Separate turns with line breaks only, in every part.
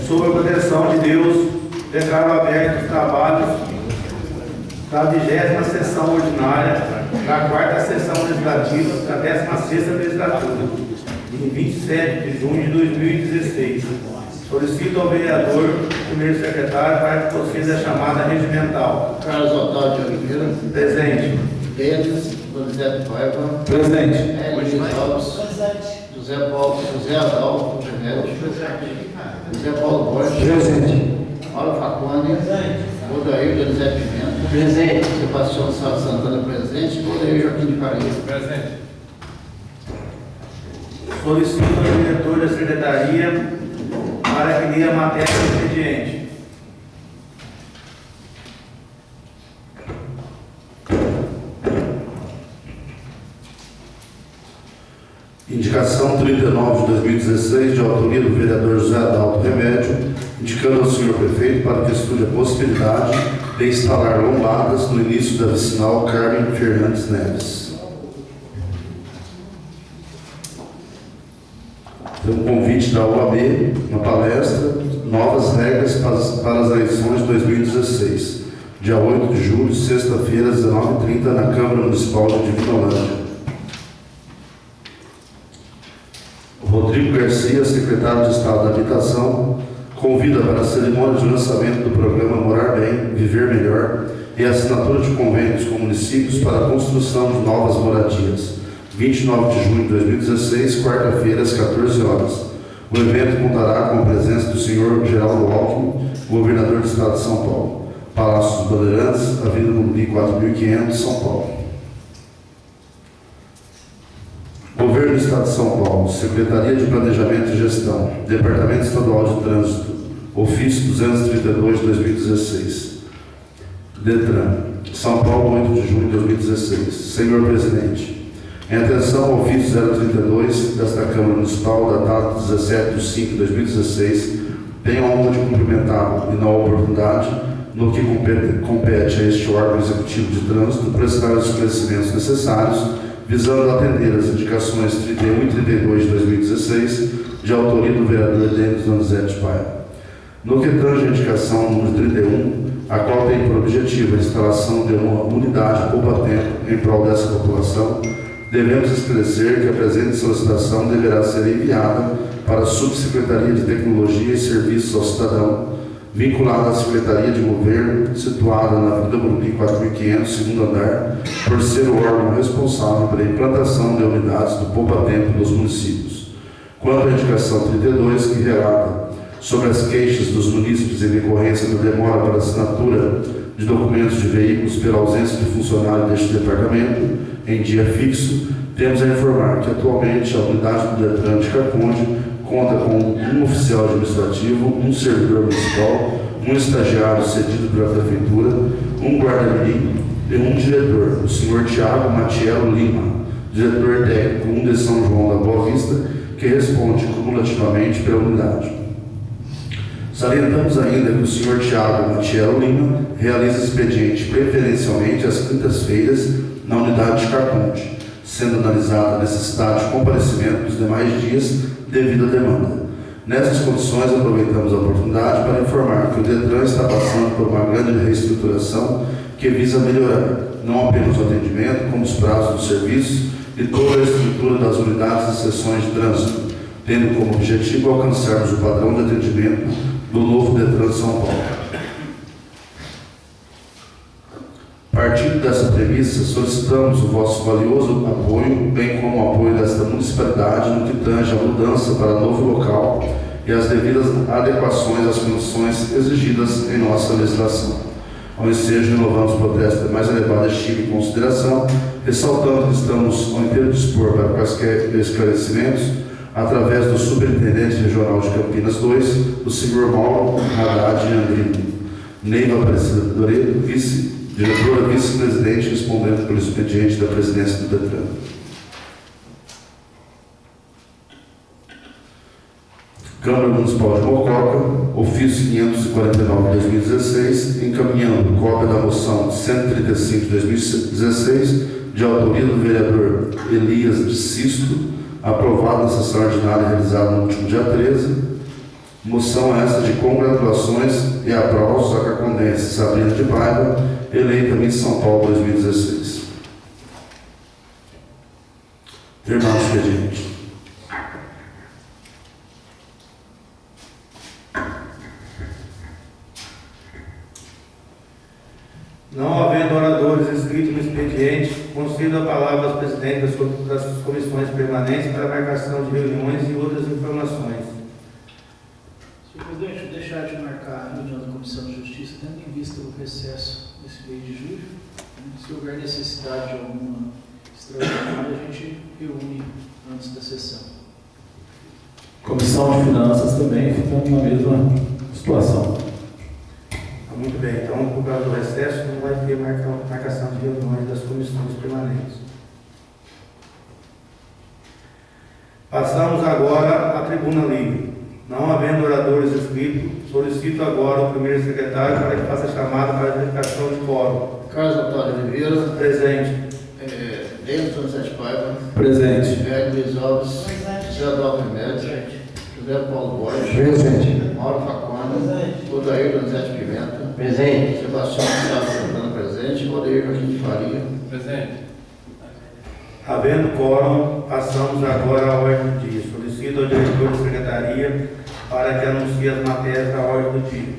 Sob a proteção de Deus, declaro abertos os trabalhos da 20ª sessão ordinária, da 4ª sessão legislativa, da 16ª legislatura, em 27 de junho de 2016. Solicito ao vereador, primeiro secretário, para que proceda a chamada regimental.
Carlos Otávio de Oliveira.
Presente.
Denis, Donizete Paiva.
Presente.
Luiz Alves. José Adalvo Remédio. José Paulo Borges.
Presente.
Mauro Facone. Odair Donizete Pimenta.
Presente.
Sebastião Salles Santana presente. Odair Joaquim de Faria.
Presente. Solicito ao diretor da secretaria para que leia a matéria do expediente.
Indicação 39 de 2016, de autoria do vereador José Adalvo Remédio, indicando ao senhor prefeito para que estude a possibilidade de instalar lombadas no início da vicinal Carmen Fernandes Neves. Tem um convite da OAB na palestra Novas Regras para as Eleições de 2016, dia 8 de julho, sexta-feira, às 19h30, na Câmara Municipal de Divinolândia. Rodrigo Garcia, secretário de Estado da Habitação, convida para a cerimônia de lançamento do programa Morar Bem, Viver Melhor e a assinatura de convênios com municípios para a construção de novas moradias. 29 de junho de 2016, quarta-feira, às 14 horas. O evento contará com a presença do senhor Geraldo Alckmin, governador do Estado de São Paulo. Palácio dos Bandeirantes, Avenida Morumbi 4500, São Paulo. Governo do Estado de São Paulo, Secretaria de Planejamento e Gestão, Departamento Estadual de Trânsito, Ofício 232 de 2016. DETRAN, São Paulo, 8 de junho de 2016. Senhor Presidente, em atenção ao ofício 032 desta Câmara Municipal, datado 17 de 5 de 2016, tenho a honra de cumprimentá-lo e, na oportunidade, no que compete a este órgão executivo de trânsito, prestar os esclarecimentos necessários, visando atender as indicações 31 e 32 de 2016, de autoria do vereador Denis Donizete Paiva. No que tange a indicação número 31, a qual tem por objetivo a instalação de uma unidade poupa-tempo em prol dessa população, devemos esclarecer que a presente solicitação deverá ser enviada para a Subsecretaria de Tecnologia e Serviços ao Cidadão, vinculada à Secretaria de Governo, situada na Avenida Morumbi 4500, segundo andar, por ser o órgão responsável pela implantação de unidades do poupa-tempo dos municípios. Quanto à indicação 32, que relata sobre as queixas dos munícipes em decorrência da demora para assinatura de documentos de veículos pela ausência de funcionário deste departamento em dia fixo, temos a informar que atualmente a unidade do DETRAN de Caconde conta com um oficial administrativo, um servidor municipal, um estagiário cedido pela Prefeitura, um guarda-mirim e um diretor, o senhor Tiago Matiello Lima, diretor técnico 1 de São João da Boa Vista, que responde cumulativamente pela unidade. Salientamos ainda que o senhor Tiago Matiello Lima realiza expediente preferencialmente às quintas-feiras na unidade de Caconde, sendo analisada a necessidade de comparecimento dos demais dias devido à demanda. Nessas condições, aproveitamos a oportunidade para informar que o DETRAN está passando por uma grande reestruturação que visa melhorar não apenas o atendimento, como os prazos dos serviços e toda a estrutura das unidades e seções de trânsito, tendo como objetivo alcançarmos o padrão de atendimento do novo DETRAN São Paulo. Partindo dessa premissa, solicitamos o vosso valioso apoio, bem como o apoio desta municipalidade no que tange a mudança para novo local e as devidas adequações às condições exigidas em nossa legislação. Ao ensejo, renovamos o protesto da mais elevada estima e consideração, ressaltando que estamos ao inteiro dispor para quaisquer esclarecimentos através do Superintendente Regional de Campinas 2, o senhor Mauro Haddad Andrino. Neiva Aparecida Doredo, diretora vice-presidente, respondendo pelo expediente da presidência do DETRAN. Câmara Municipal de Mococa, ofício 549 de 2016, encaminhando cópia da moção 135 de 2016, de autoria do vereador Elias de Sisto, aprovada na sessão ordinária realizada no último dia 13, Moção essa de congratulações e aplausos à cacondense Sabrina de Paiva, eleita Miss São Paulo 2016. Terminado o expediente.
Não havendo oradores inscritos no expediente, concedo a palavra aos presidentes das comissões permanentes para marcação de reuniões e outras informações.
Senhor presidente, vou deixar de marcar a reunião da Comissão de Justiça, tendo em vista o recesso desse mês de julho. Se houver necessidade de alguma extraordinária, a gente reúne antes da sessão.
Comissão de Finanças também ficando na mesma situação.
Muito bem, então, por causa do recesso, não vai ter marcação de reuniões das comissões permanentes. Passamos agora à tribuna livre. Não havendo oradores inscritos, solicito agora o primeiro secretário para que faça a chamada para a verificação de quórum.
Carlos Antônio Oliveira.
Presente.
Denis Donizete Paiva.
Presente.
Velho Luiz Alves. José Adolfo Médio. José Paulo Borges.
Presente.
Mauro Facona. Odair Donizete Pimenta. Presente. Sebastião Gustavo Santana, presente. Odair Joaquim de Faria. Presente.
Havendo quórum, passamos agora à ordem do dia. Solicito ao diretor de secretaria para que anuncie as matérias da ordem do dia.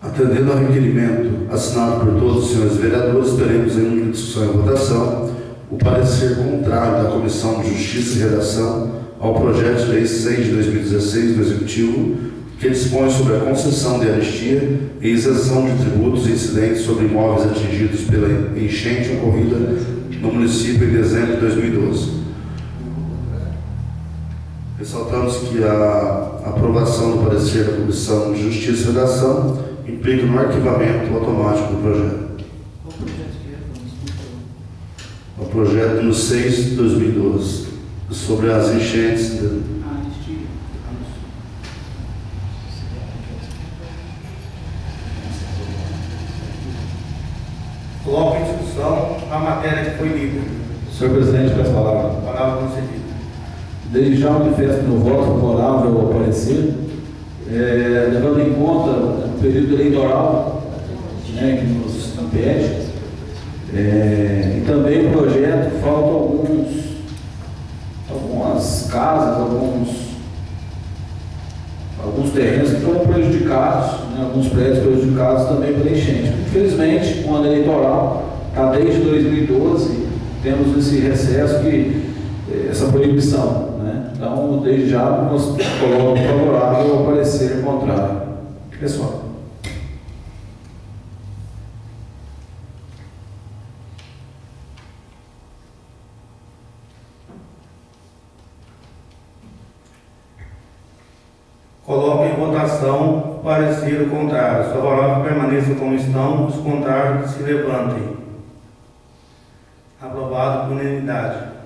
Atendendo ao requerimento assinado por todos os senhores vereadores, teremos em uma discussão e votação o parecer contrário da Comissão de Justiça e Redação ao projeto de lei 6 de 2016 do Executivo, que dispõe sobre a concessão de anistia e isenção de tributos e incidentes sobre imóveis atingidos pela enchente ocorrida no município em dezembro de 2012. Ressaltamos que a aprovação do parecer da Comissão de Justiça e Redação implica no arquivamento automático do projeto.
Qual projeto que é?
O projeto no 6 de 2012, sobre as enchentes.
Anistia.
Coloco em discussão a matéria que foi lida.
Senhor presidente, peço a palavra.
Palavra concedida.
Desde já manifesto meu voto favorável ao parecer, levando em conta o período eleitoral, né, que nos impede, e também o projeto, faltam algumas casas, alguns terrenos que foram prejudicados, né, alguns prédios prejudicados também pela enchente. Infelizmente, o ano eleitoral está desde 2012, temos esse recesso, essa proibição, né? Então, desde já, nós colocamos favorável ao parecer contrário. Pessoal.
Coloco em votação o parecer contrário. Os favoráveis permaneçam como estão, os contrários que se levantem. Aprovado por unanimidade.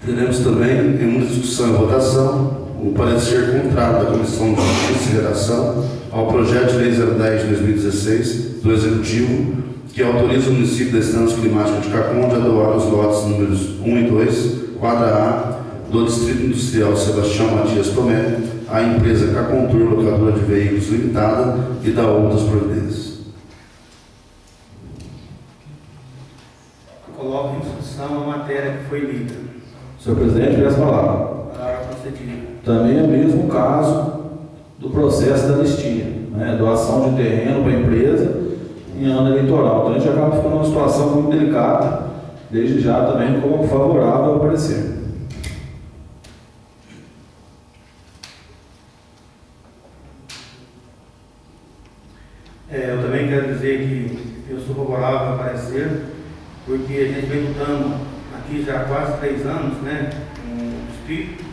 Teremos também, em uma discussão e votação, o parecer contrário da Comissão de Justiça e Redação ao projeto de lei 010 de 2016 do Executivo, que autoriza o município da Estância Climática de Caconde a doar os lotes números 1 e 2, quadra A, do Distrito Industrial Sebastião Matias Tomé, à empresa Cacontur Locadora de Veículos Limitada e da outras providências.
Coloco em discussão a matéria que foi lida.
Senhor presidente, peço a palavra.
Palavra concedida.
Também é o mesmo caso do processo da anistia, né? Doação de terreno para a empresa em ano eleitoral. Então a gente acaba ficando numa situação muito delicada, desde já também como favorável ao parecer.
Eu também quero dizer que eu sou favorável ao parecer, porque a gente vem lutando aqui já há quase 3 anos, né, no distrito,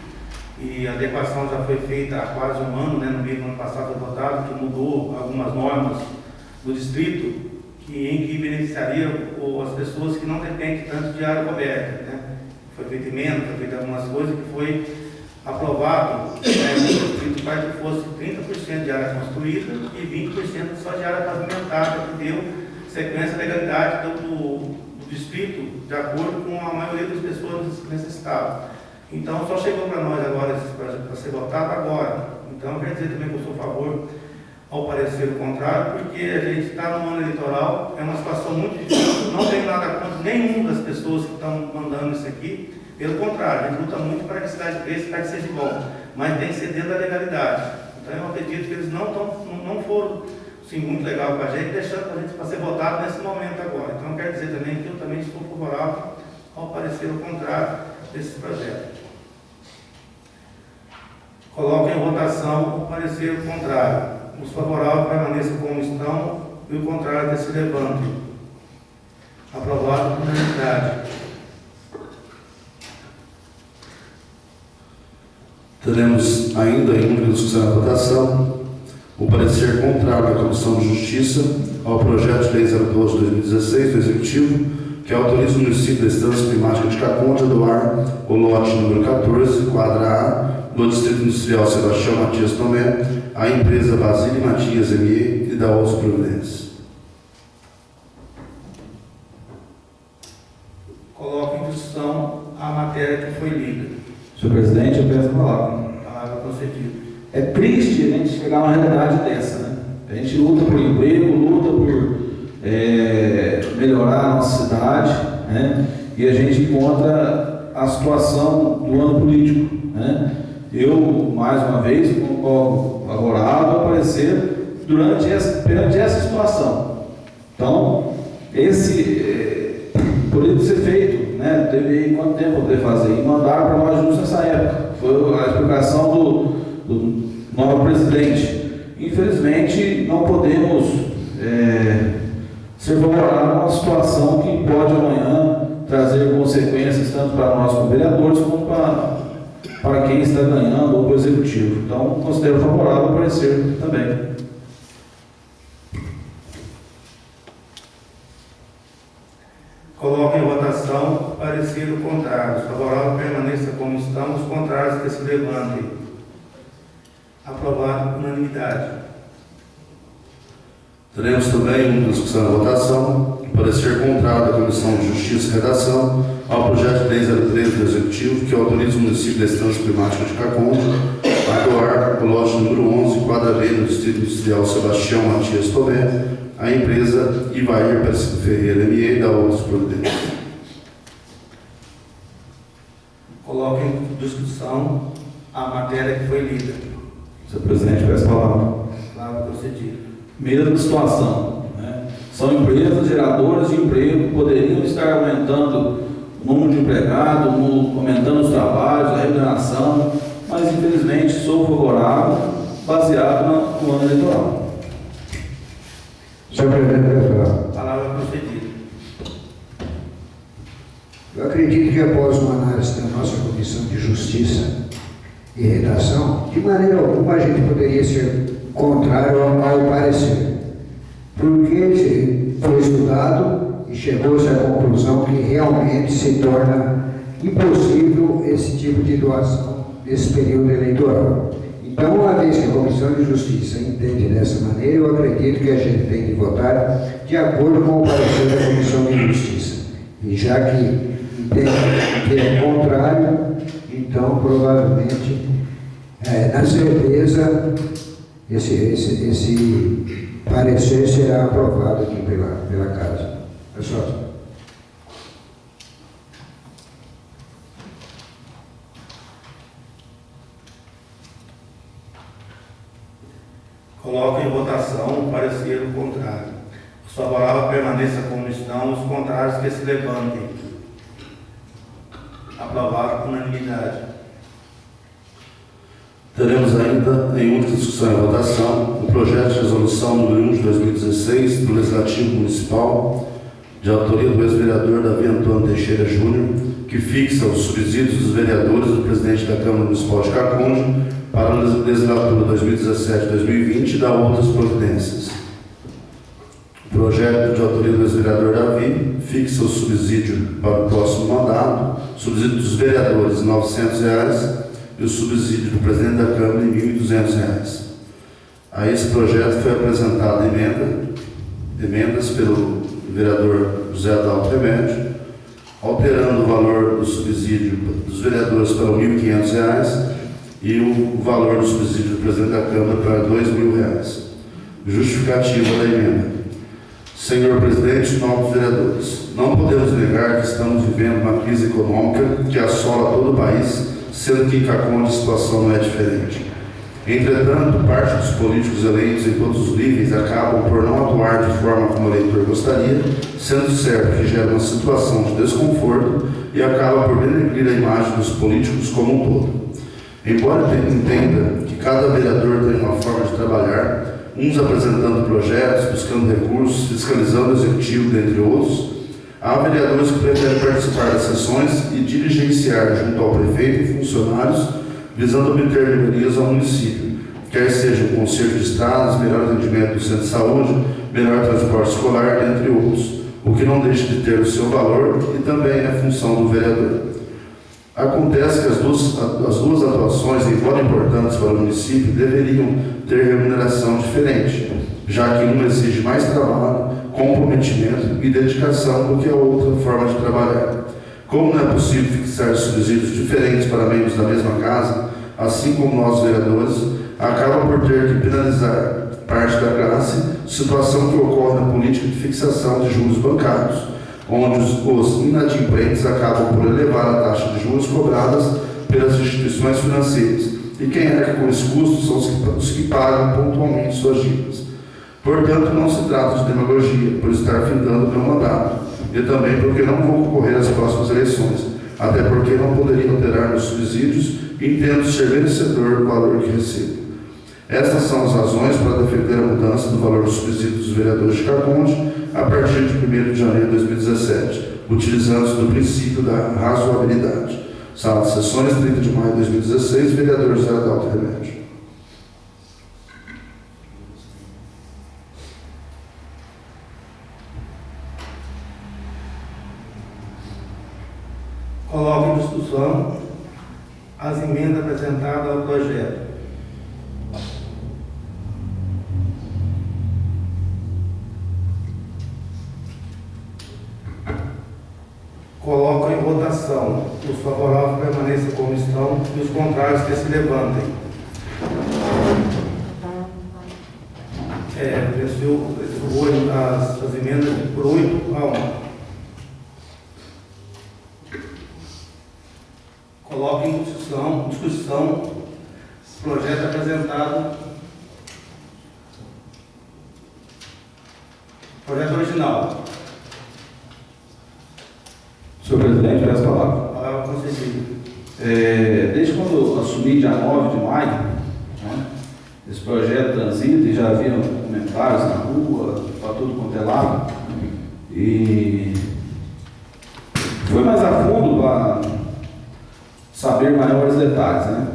e a adequação já foi feita há quase um ano, né, no meio do ano passado foi votado, que mudou algumas normas do distrito, em que beneficiaria as pessoas que não dependem tanto de área coberta, né. Foi feito emenda, foi feito algumas coisas que foi aprovado, escrito para que fosse 30% de área construída e 20% só de área pavimentada, que deu sequência à legalidade do distrito, de acordo com a maioria das pessoas que necessitavam. Então, só chegou para nós agora esse projeto para ser votado agora. Então, eu quero dizer também que eu sou a favor ao parecer o contrário, porque a gente está no ano eleitoral, é uma situação muito difícil, não tenho nada contra nenhuma das pessoas que estão mandando isso aqui, pelo contrário, a gente luta muito para que a cidade cresça, para que seja bom, mas tem que ser dentro da legalidade. Então, eu acredito que eles não foram assim, muito legal com a gente, deixando a gente para ser votado nesse momento agora. Então, eu quero dizer também que eu também estou favorável ao parecer o contrário desse projeto. Coloco em votação o parecer contrário. Os favoráveis permaneçam como estão e o contrário que se levante. Aprovado por unanimidade.
Teremos ainda em única discussão na votação o parecer contrário da Comissão de Justiça ao projeto de lei 02 de 2016 do Executivo, que autoriza o município da Estância Climática de Caconde a doar o lote número 14, quadra A, do Distrito Industrial Sebastião Matias Tomé, à empresa Basílio Matias ME e da Os Providências.
Coloco em discussão a matéria que foi lida.
Senhor presidente, eu peço a palavra.
Palavra concedida.
É triste a gente chegar a uma realidade dessa, né? A gente luta por emprego, luta por melhorar a nossa cidade, né? E a gente encontra a situação do ano político, né? Eu, mais uma vez, concordo favorável ao parecer perante essa situação. Então, poderia ser feito, né? Teve aí quanto tempo poder fazer? E mandaram para nós justo nessa época. Foi a explicação do novo presidente. Infelizmente, não podemos ser favoráveis a uma situação que pode amanhã trazer consequências tanto para nós como vereadores, como para quem está ganhando ou para o executivo. Então, considero favorável o parecer também.
Coloco em votação o parecer o contrário. Os favoráveis permaneçam como estão, os contrários que se levantem. Aprovado por unanimidade.
Teremos também uma discussão na votação o parecer contrário da Comissão de Justiça e Redação ao projeto de lei 03 do Executivo, que autoriza o município da Estância Climática de Caconde a doar o lote número 11, quadra B, do Distrito Industrial Sebastião Matias Tomé, à empresa Ivair Ferreira ME da Outras Providências.
Coloco em discussão a matéria que foi lida.
Senhor presidente, peço a palavra.
Palavra concedida.
Mesma situação, né? São empresas geradoras de emprego que poderiam estar aumentando o número de empregados, aumentando os trabalhos, a remuneração, mas infelizmente sou favorável, baseado no ano eleitoral.
Senhor presidente,
Palavra concedida.
eu acredito que após uma análise da nossa Comissão de Justiça e Redação, de maneira alguma a gente poderia ser contrário ao parecer, porque foi estudado e chegou-se à conclusão que realmente se torna impossível esse tipo de doação nesse período eleitoral. Então, uma vez que a Comissão de Justiça entende dessa maneira, eu acredito que a gente tem que votar de acordo com o parecer da Comissão de Justiça. E já que entende que é contrário, então, provavelmente, na certeza, esse parecer será aprovado aqui pela Casa. Pessoal.
Coloco em votação o parecer contrário. Os favoráveis permaneçam como estão, os contrários que se levantem. Aprovado por unanimidade.
Teremos ainda em única discussão e votação o projeto de resolução número 1 de 2016 do Legislativo Municipal, de autoria do ex-vereador Davi Antônio Teixeira Júnior, que fixa os subsídios dos vereadores do presidente da Câmara Municipal de Caconde para a legislatura 2017-2020 e da outras providências. O projeto de autoria do ex-vereador Davi fixa o subsídio para o próximo mandato, subsídio dos vereadores R$ 900, e o subsídio do presidente da Câmara em R$ 1.200. A esse projeto foi apresentada emendas pelo vereador José Adalto Remédio, alterando o valor do subsídio dos vereadores para R$ 1.500 e o valor do subsídio do presidente da Câmara para R$ 2.000. Justificativa da emenda. Senhor presidente, novos vereadores, não podemos negar que estamos vivendo uma crise econômica que assola todo o país, sendo que em Caconde a situação não é diferente. Entretanto, parte dos políticos eleitos em todos os níveis acabam por não atuar de forma como o eleitor gostaria, sendo certo que gera uma situação de desconforto e acaba por denegrir a imagem dos políticos como um todo. Embora entenda que cada vereador tem uma forma de trabalhar, uns apresentando projetos, buscando recursos, fiscalizando o executivo, dentre outros, há vereadores que preferem participar das sessões e diligenciar junto ao prefeito e funcionários, visando obter melhorias ao município, quer seja o conserto de estradas, melhor atendimento do centro de saúde, melhor transporte escolar, dentre outros, o que não deixa de ter o seu valor e também é função do vereador. Acontece que as duas atuações, embora importantes para o município, deveriam ter remuneração diferente, já que uma exige mais trabalho, comprometimento e dedicação do que a outra forma de trabalhar. Como não é possível fixar subsídios diferentes para membros da mesma casa, assim como nós vereadores, acaba por ter que penalizar parte da classe, situação que ocorre na política de fixação de juros bancários, onde os inadimplentes acabam por elevar a taxa de juros cobradas pelas instituições financeiras, e quem arca com esse custo são os que pagam pontualmente suas dívidas. Portanto, não se trata de demagogia, por estar findando o meu mandato, e também porque não vou concorrer às próximas eleições, até porque não poderia alterar meus subsídios e entendo ser merecedor do valor que recebo. Estas são as razões para defender a mudança do valor dos subsídios dos vereadores de Caconde a partir de 1º de janeiro de 2017, utilizando-se do princípio da razoabilidade. Sala de sessões, 30 de maio de 2016, vereador José Adalto Remédio.
Coloco em discussão as emendas apresentadas ao projeto. Coloco em votação. Os favoráveis permaneçam como estão e os contrários que se levantem. As emendas por 8-1. Coloco em discussão o projeto apresentado, projeto original.
Senhor presidente, peço a palavra.
Palavra concedida.
Desde quando assumi, dia 9 de maio, né, esse projeto transita e já havia comentários na rua, para tudo quanto é lado, e foi mais a fundo para saber maiores detalhes, né?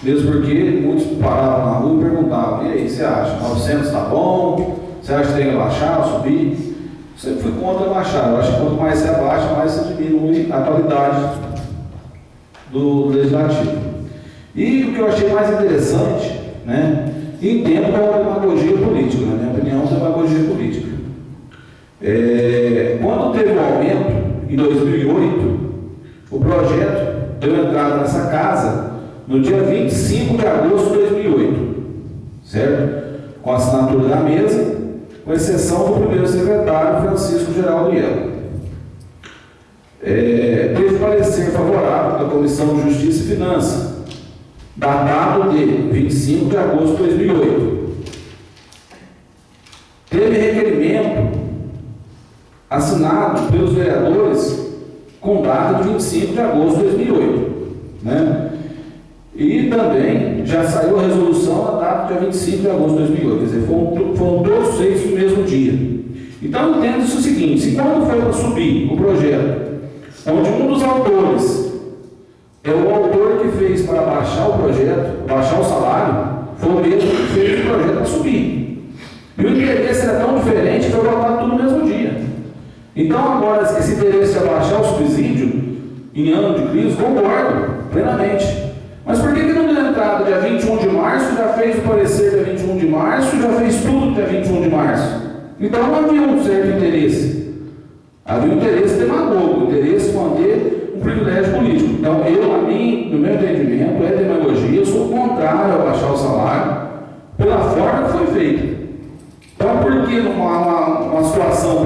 Mesmo porque muitos paravam na rua e perguntavam: e aí, você acha? 900 está bom? Você acha que tem que abaixar ou subir? Sempre fui contra baixar. Eu acho que quanto mais você abaixa, mais você diminui a qualidade do legislativo. E o que eu achei mais interessante, né? Entendo que é uma demagogia política, na minha opinião, é uma demagogia política. Quando teve o aumento, em 2008, o projeto deu entrada nessa casa no dia 25 de agosto de 2008, certo? Com a assinatura da mesa, com exceção do primeiro secretário, Francisco Geraldo Liel. Teve parecer favorável da Comissão de Justiça e Finanças, datado de 25 de agosto de 2008. Teve requerimento assinado pelos vereadores com data de 25 de agosto de 2008, né? E também já saiu a resolução a data de 25 de agosto de 2008, quer dizer, foram todos feitos no mesmo dia. Então entenda-se o seguinte: se quando foi para subir o projeto, onde um dos autores é o autor que fez para baixar o projeto, baixar o salário, foi o mesmo que fez o projeto para subir. E o interesse era tão diferente que foi votado tudo no mesmo dia. Então agora esse interesse de abaixar o subsídio em ano de crise, concordo plenamente. entrada dia 21 de março, já fez o parecer dia 21 de março, já fez tudo dia 21 de março. Então não havia um certo interesse. Havia um interesse demagogo, um interesse de manter um privilégio político. Então, no meu entendimento, é demagogia. Eu sou contrário a baixar o salário pela forma que foi feita. Então, por que uma situação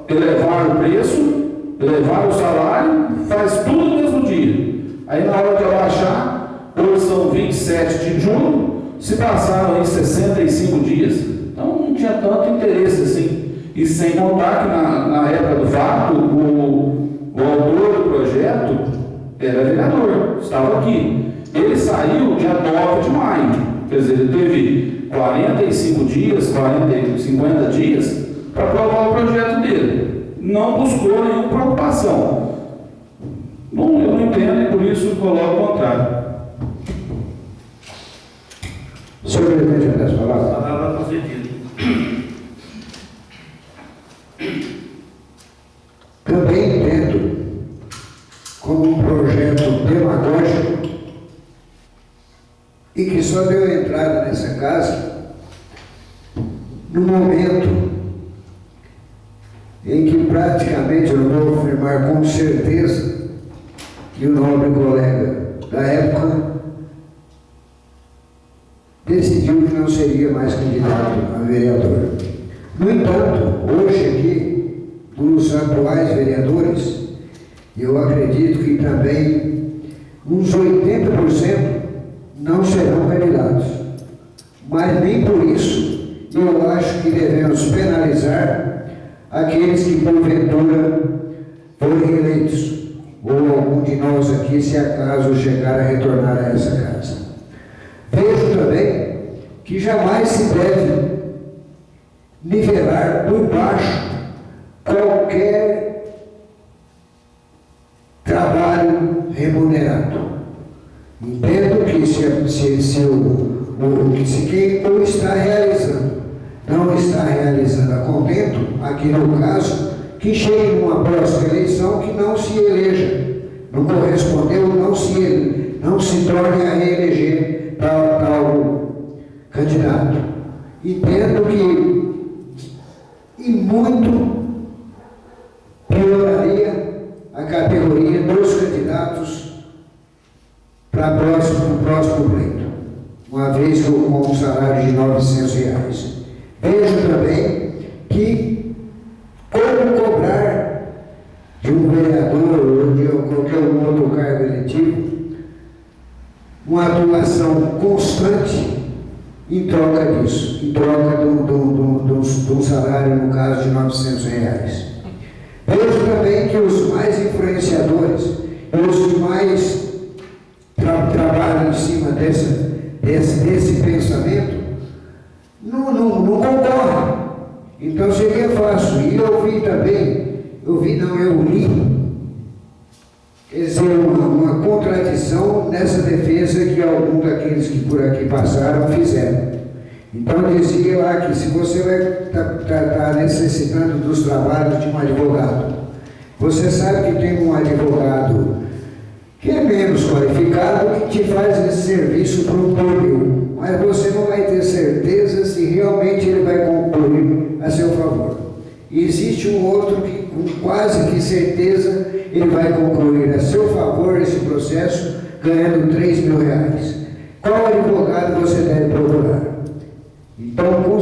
para elevar o preço, elevar o salário, faz tudo no mesmo dia? Aí, na hora de abaixar, hoje são 27 de junho, se passaram aí 65 dias. Então, não tinha tanto interesse assim. E sem contar que na época do fato, o autor do projeto era vereador, estava aqui. Ele saiu dia 9 de maio, quer dizer, ele teve 45 dias, 50 dias para aprovar o projeto dele. Não buscou nenhuma preocupação. Bom, eu não entendo e por isso coloco o contrário.
Senhor presidente, das palavras.
Palavra concedida.
Também entendo como um projeto demagógico e que só deu entrada nessa casa no momento em que praticamente, eu vou afirmar com certeza, que o nobre colega da época decidiu que não seria mais candidato a vereador. No entanto, hoje aqui, dos atuais vereadores, eu acredito que também uns 80% não serão candidatos. Mas nem por isso eu acho que devemos penalizar aqueles que porventura forem eleitos, ou algum de nós aqui, se acaso chegar a retornar a essa casa. Vejo também que jamais se deve nivelar por baixo qualquer trabalho remunerado. Entendo que se quem o está realizando não está realizando a contento, aqui no caso, que chegue numa próxima eleição que não se eleja, não correspondeu, não se torne a reeleger tal candidato. Entendo que muito pioraria a categoria dos candidatos para o próximo pleito, uma vez com um salário de R$900. Vejo também que como cobrar de um vereador ou de qualquer outro cargo eletivo uma atuação constante em troca disso, em troca de um salário, no caso, de R$900. Vejo também que os mais influenciadores, os que mais trabalham em cima desse pensamento, não concorrem. Então seria fácil. E eu li, quer dizer, uma contradição nessa defesa que algum daqueles que por aqui passaram fizeram. Então dizia lá que se você vai estar necessitando dos trabalhos de um advogado, você sabe que tem um advogado que é menos qualificado que te faz esse serviço por mil, mas você não vai ter certeza se realmente ele vai concluir a seu favor. E existe um outro que com quase que certeza ele vai concluir a seu favor esse processo ganhando R$3.000. Qual advogado você deve procurar? Então, com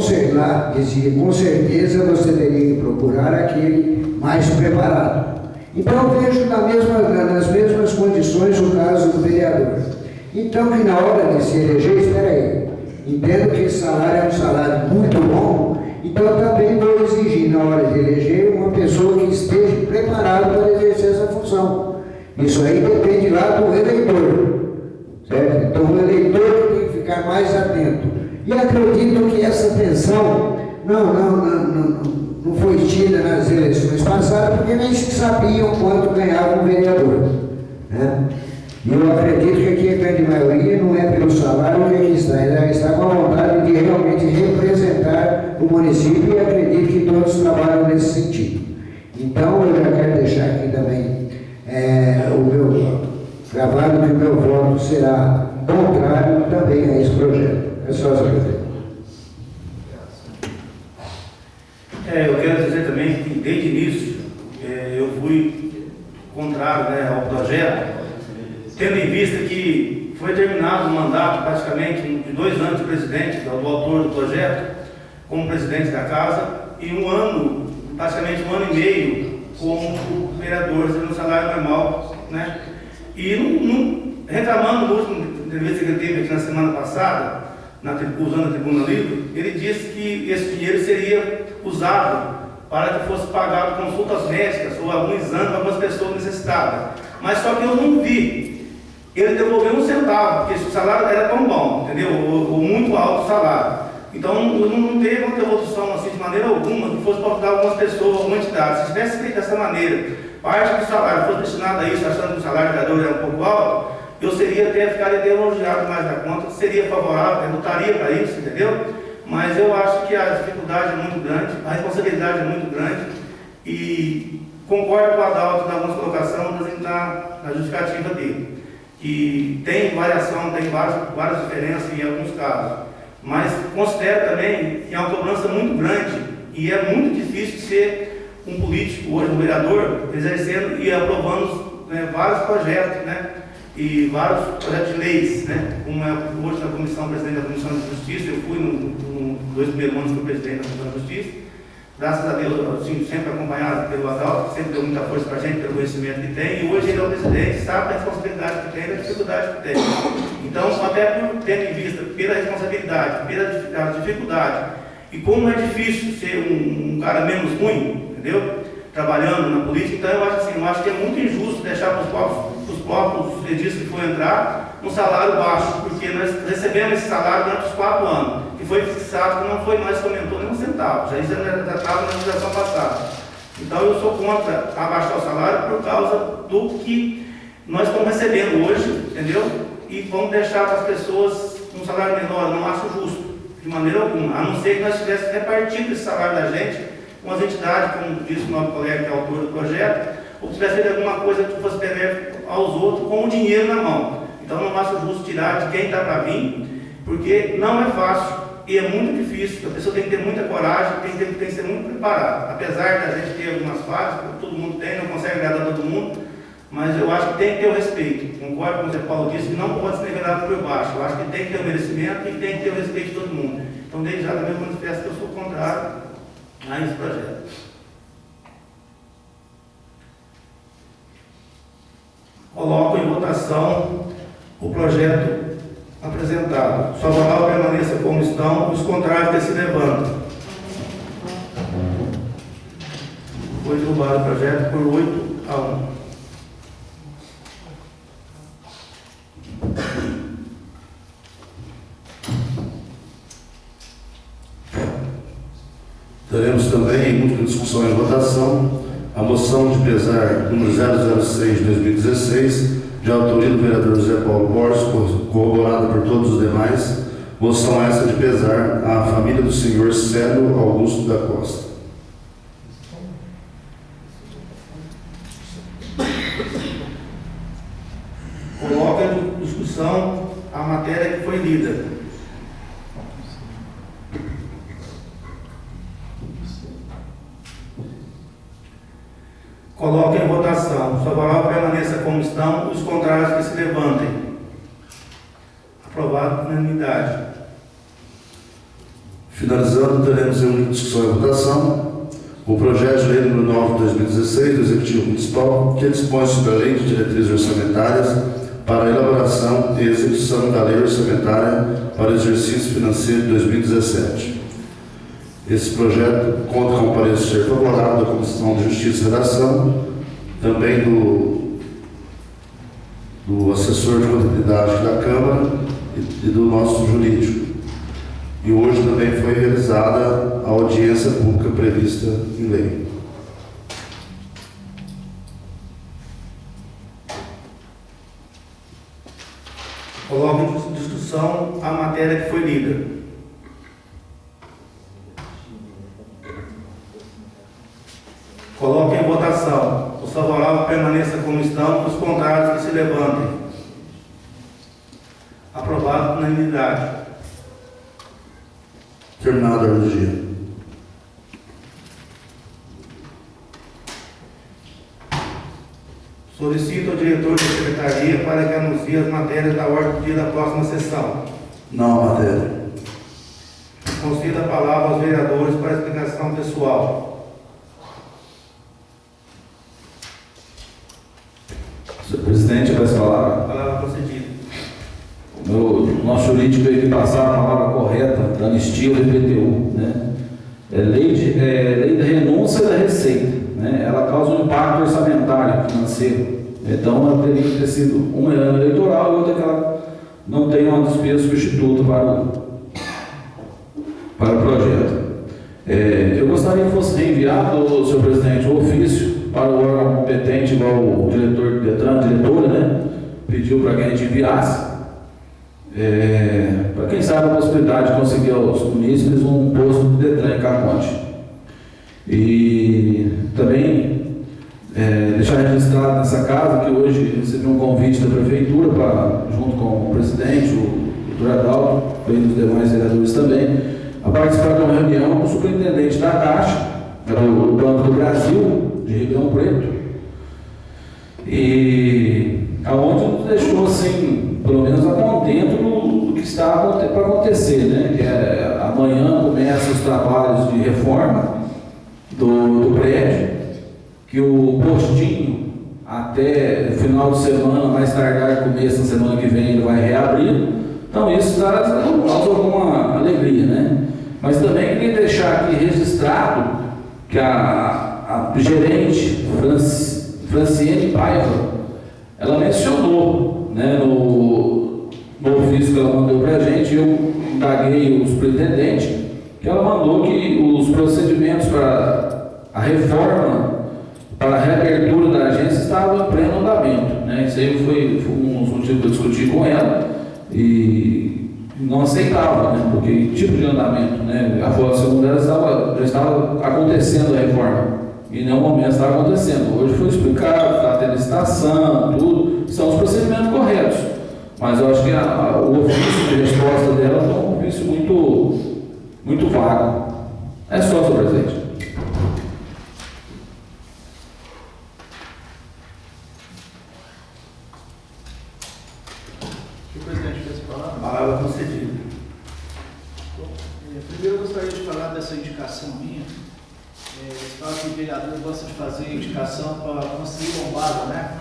certeza você teria que procurar aquele mais preparado. Então, vejo nas mesmas condições o caso do vereador. Então, que na hora de se eleger, espera aí, entendo que esse salário é um salário muito bom, então também vou exigir, na hora de eleger, uma pessoa que esteja preparada para exercer essa função. Isso aí depende lá do eleitor, certo? Então, o eleitor tem que ficar mais atento. E acredito que essa atenção não foi tida nas eleições passadas, porque nem se sabiam quanto ganhava um vereador, né? E eu acredito que aqui a grande maioria não é pelo salário que aqui está, ela está com a vontade de realmente representar o município e acredito que todos trabalham nesse sentido. Então, eu já quero deixar aqui também gravado que o meu voto será contrário também a esse projeto. É só essa pergunta.
Eu quero dizer também que, desde o início, eu fui contrário, né, ao projeto, tendo em vista que foi terminado o mandato, praticamente, de 2 anos de presidente, do autor do projeto, como presidente da casa, e 1 ano, praticamente 1 ano e meio, como vereador, sendo um salário normal, né? E reclamando no último entrevista que ele teve aqui na semana passada, usando a Tribuna Livre, ele disse que esse dinheiro seria usado para que fosse pagado consultas médicas ou algum exame para algumas pessoas necessitadas. Mas só que eu não vi ele devolver 1 centavo, porque o salário era tão bom, entendeu? Ou muito alto o salário. Então não teve uma devolução assim de maneira alguma que fosse para ajudar algumas pessoas, alguma entidade. Se tivesse feito dessa maneira, parte do salário fosse destinado a isso, achando que o salário do vereador era um pouco alto, eu ficaria elogiado mais da conta, seria favorável, eu lutaria para isso, entendeu? Mas eu acho que a dificuldade é muito grande, a responsabilidade é muito grande, e concordo com o Adalto na algumas colocações na justificativa dele, que tem variação, tem várias diferenças em alguns casos, mas considero também que é uma cobrança muito grande, e é muito difícil ser um político, hoje um vereador, exercendo e aprovando, né, vários projetos, né? E vários projetos de leis, né? Como é hoje na comissão, presidente da Comissão de Justiça, eu fui nos 2 primeiros anos que fui presidente da Comissão de Justiça, graças a Deus, assim, sempre acompanhado pelo Adalto, sempre deu muita força para a gente, pelo conhecimento que tem, e hoje ele é o presidente, sabe da responsabilidade que tem e da dificuldade que tem. Então, até por tendo em vista pela responsabilidade, pela dificuldade, e como é difícil ser um cara menos ruim, entendeu? Trabalhando na política, então eu acho que é muito injusto deixar para os próprios edis que for entrar um salário baixo, porque nós recebemos esse salário durante os 4 anos, que foi fixado, que não foi mais, comentou nem 1 centavo, já estava na legislação passada. Então eu sou contra abaixar o salário por causa do que nós estamos recebendo hoje, entendeu? E vamos deixar para as pessoas um salário menor, não acho justo, de maneira alguma, a não ser que nós tivéssemos repartido esse salário da gente com as entidades, como disse o nosso colega que é autor do projeto, ou tivesse feito alguma coisa que fosse benéfica aos outros com o dinheiro na mão. Então não acho justo tirar de quem está para vir, porque não é fácil e é muito difícil. A pessoa tem que ter muita coragem, tem que ser muito preparada. Apesar da gente ter algumas falhas, todo mundo tem, não consegue agradar todo mundo, mas eu acho que tem que ter o respeito. Concordo com o Zé Paulo disse que não pode ser nivelado por baixo. Eu acho que tem que ter o merecimento e tem que ter o respeito de todo mundo. Então desde já também manifesto que eu sou contrário a esse projeto. Coloco em votação o projeto apresentado. Só favorável permaneça como estão, os contrários que se levantam. Foi derrubado o projeto por 8-1.
Teremos também, em múltipla discussão e votação, a moção de pesar número 006 de 2016, de autoria do vereador José Paulo Borges, corroborada por todos os demais, moção essa de pesar à família do senhor Célio Augusto da Costa.
Coloca em discussão a matéria que foi lida. Coloque em votação. Favorável permaneça como estão, os contrários que se levantem. Aprovado por unanimidade.
Finalizando, teremos em única discussão e votação o projeto de lei número 9 de 2016 do Executivo Municipal, que dispõe sobre a Lei de Diretrizes Orçamentárias para a elaboração e execução da Lei Orçamentária para o exercício financeiro de 2017. Esse projeto conta com o parecer favorável da Comissão de Justiça e Redação, também do assessor de contabilidade da Câmara e do nosso jurídico. E hoje também foi realizada a audiência pública prevista em lei.
Coloco em discussão a matéria que foi lida. Coloque em votação. Os favoráveis permaneçam como estão, os contrários que se levantem. Solicito ao diretor da secretaria para que anuncie as matérias da ordem do dia da próxima sessão.
Não há matéria.
Conceda a palavra aos vereadores para explicação pessoal.
Senhor presidente, vai falar.
Palavra concedida.
O nosso jurídico veio passar a palavra correta da anistia do IPTU, né? É lei da renúncia da receita, né? Ela causa um impacto orçamentário financeiro. Então, ela teria que ter sido uma ano eleitoral e outra que ela não tem uma despesa substituta para o projeto. Eu gostaria que fosse reenviado, senhor presidente, o ofício para o órgão competente, igual o diretor do Detran, a diretora, né? Pediu para que a gente enviasse. Para quem sabe a possibilidade de conseguir aos munícipes um posto de Detran em Caconde. E também deixar registrado nessa casa que hoje recebi um convite da prefeitura para, junto com o presidente, o doutor Adalto, e os demais vereadores também, a participar de uma reunião com o superintendente da Caixa, do Banco do Brasil, de Ribeirão Preto, e aonde nos deixou assim, pelo menos a contento do que está para acontecer, né? Que amanhã começam os trabalhos de reforma do prédio, que o postinho até o final de semana, mais tardar começo da semana que vem, ele vai reabrir. Então isso traz alguma alegria, né? Mas também queria deixar aqui registrado que a gerente Franciene Paiva, ela mencionou, né, no ofício que ela mandou para a gente, eu indaguei o superintendente, que ela mandou que os procedimentos para a reforma, para a reabertura da agência estavam em pleno andamento, né? Isso aí foi um dos motivos que eu discuti com ela e não aceitava, né? Porque que tipo de andamento, né? A foto segunda ela já estava acontecendo a reforma e em nenhum momento estava acontecendo. Hoje foi explicado, está tendo licitação, tudo, são os procedimentos corretos, mas eu acho que o ofício de resposta dela é um ofício muito vago. É só, senhor presidente.
Palavra concedida.
Primeiro eu gostaria de falar dessa indicação minha. Fala que o vereador gosta de fazer indicação para construir lombada, né?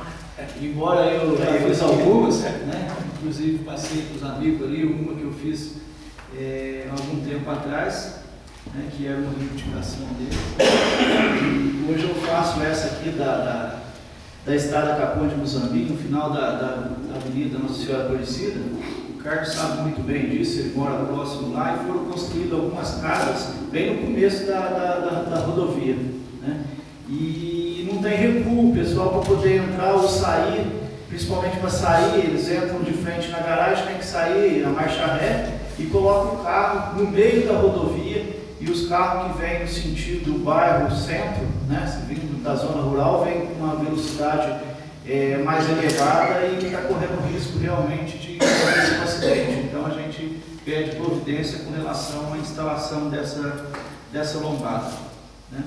Embora eu já fiz algumas, né? Inclusive passei com os amigos ali, uma que eu fiz há algum tempo atrás, né? Que era uma reivindicação deles. E hoje eu faço essa aqui da estrada Caconde Moçambique, no final da Avenida Nossa Senhora Aparecida. O Carlos sabe muito bem disso, ele mora próximo lá, e foram construídas algumas casas bem no começo da rodovia, né? E não tem recuo, o pessoal para poder entrar ou sair, principalmente para sair, eles entram de frente na garagem, tem que sair a marcha ré e colocam o carro no meio da rodovia, e os carros que vêm no sentido do bairro centro, né, vindo da zona rural, vêm com uma velocidade mais elevada e está correndo risco realmente de acontecer um acidente. Então a gente pede providência com relação à instalação dessa lombada, né?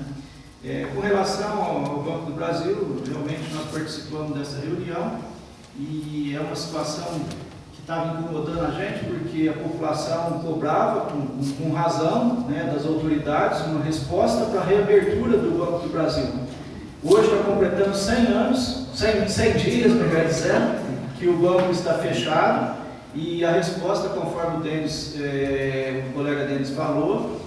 Com relação ao Banco do Brasil, realmente nós participamos dessa reunião e é uma situação que estava incomodando a gente, porque a população cobrava com razão, né, das autoridades uma resposta para a reabertura do Banco do Brasil. Hoje está completando 100 anos, 100 dias, melhor dizendo, que o banco está fechado, e a resposta, conforme o Denis, o colega Denis falou,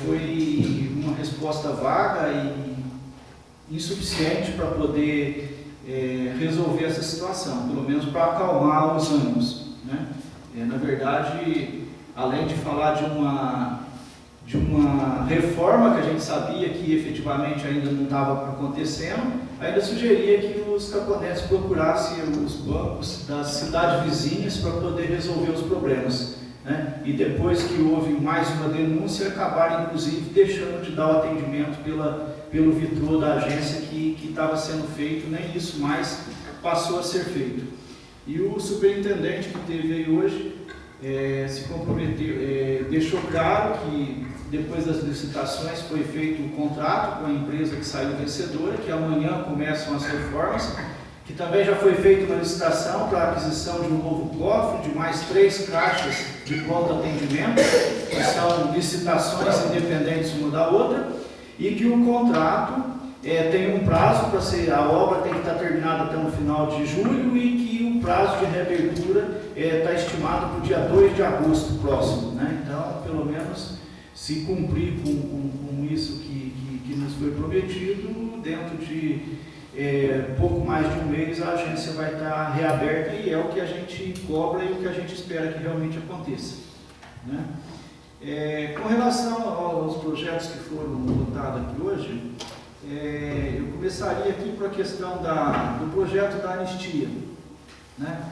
foi uma resposta vaga e insuficiente para poder resolver essa situação, pelo menos para acalmar os ânimos, né? Na verdade, além de falar de uma reforma que a gente sabia que efetivamente ainda não estava acontecendo, ainda sugeria que os caponetes procurassem os bancos das cidades vizinhas para poder resolver os problemas, né? E depois que houve mais uma denúncia, acabaram inclusive deixando de dar o atendimento pelo vitrô da agência que estava sendo feito, nem isso mais passou a ser feito. E o superintendente que teve aí hoje se comprometeu, deixou claro que depois das licitações foi feito um contrato com a empresa que saiu vencedora, que amanhã começam as reformas, que também já foi feita uma licitação para a aquisição de um novo cofre, de mais 3 caixas de pronto atendimento, que são licitações independentes uma da outra, e que o contrato tem um prazo para ser, a obra tem que estar terminada até no final de julho, e que o prazo de reabertura está estimado para o dia 2 de agosto próximo, né? Então, pelo menos, se cumprir com isso que nos foi prometido, dentro de pouco mais de um mês a agência vai estar reaberta, e é o que a gente cobra e o que a gente espera que realmente aconteça, né? Com relação aos projetos que foram votados aqui hoje, eu começaria aqui por a questão do projeto da anistia, né?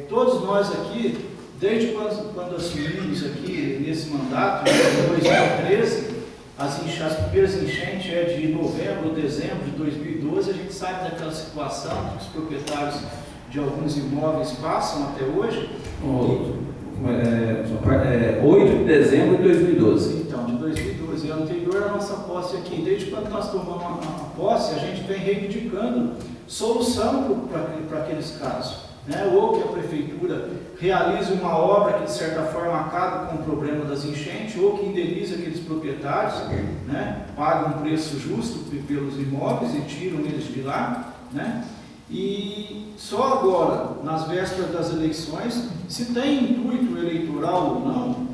Todos nós aqui, desde quando assumimos aqui nesse mandato, em 2013, as primeiras enchentes de novembro ou dezembro de 2012, a gente sabe daquela situação que os proprietários de alguns imóveis passam até hoje.
8 de dezembro de 2012.
Então, de 2012, ano anterior à nossa posse aqui, desde quando nós tomamos a posse, a gente vem reivindicando solução para aqueles casos, né? Ou que a prefeitura realize uma obra que de certa forma acabe com o problema das enchentes, ou que indenize aqueles proprietários, né? Paga um preço justo pelos imóveis e tiram eles de lá, né? E só agora, nas vésperas das eleições, se tem intuito eleitoral ou não,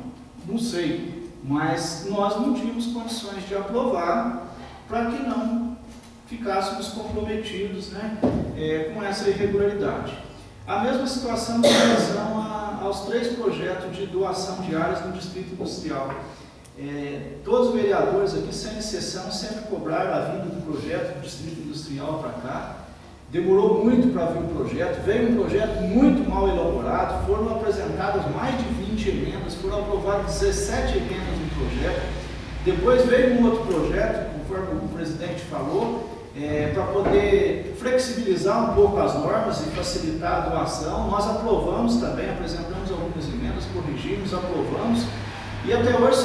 não sei, mas nós não tínhamos condições de aprovar para que não ficássemos comprometidos, né, com essa irregularidade. A mesma situação em relação aos 3 projetos de doação de áreas no Distrito Industrial. Todos os vereadores aqui, sem exceção, sempre cobraram a vinda do projeto do Distrito Industrial para cá. Demorou muito para vir o projeto, veio um projeto muito mal elaborado, foram apresentadas mais de 20 emendas, foram aprovadas 17 emendas no projeto. Depois veio um outro projeto, conforme o presidente falou, para poder flexibilizar um pouco as normas e facilitar a doação. Nós aprovamos também, apresentamos algumas emendas, corrigimos, aprovamos, e até hoje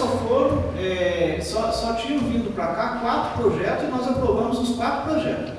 só tinham vindo para cá 4 projetos e nós aprovamos os 4 projetos.